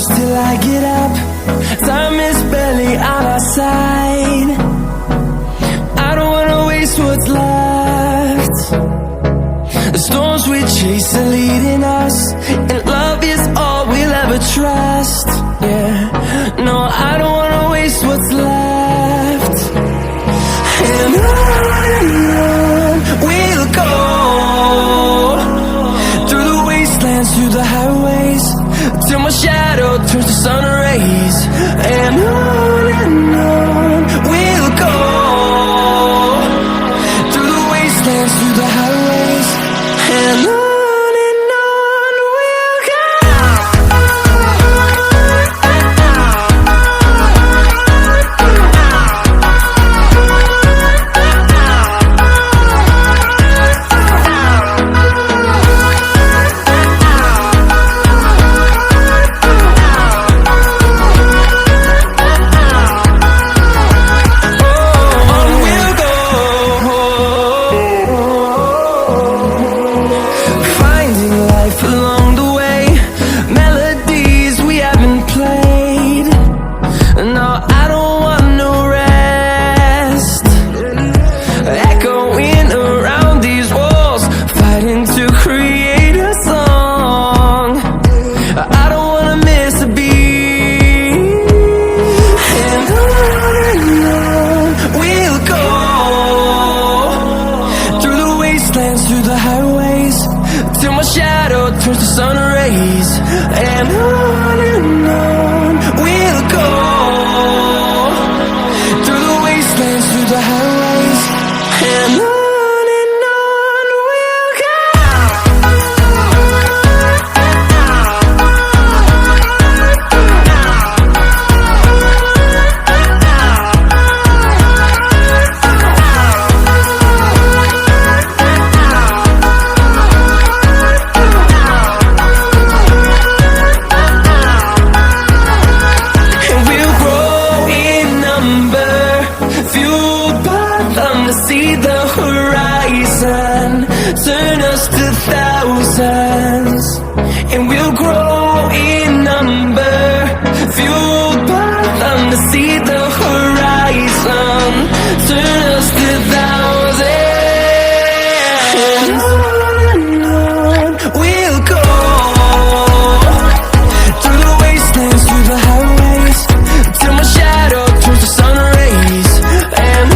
hours till I get up. Time is barely on our side. I don't wanna waste what's left. The storms we chase are leading us, and love is all we'll ever trust. Yeah, no, I don't wanna waste what's left. And on we'll go, through the wastelands, through the highways, till my shadow turns to sun rays. And on we'll go, through the wastelands, through the highways, and on we'll go. Through the highways, till my shadow turns to sun rays. And on we'll go, through the wastelands, through the highways, and on we'll go. See the horizon, turn us to thousands, and we'll grow in number, fueled by them to see the horizon, turn us to thousands. And on we'll go, through the wastelands, through the highways, till my shadow turns to sun rays. And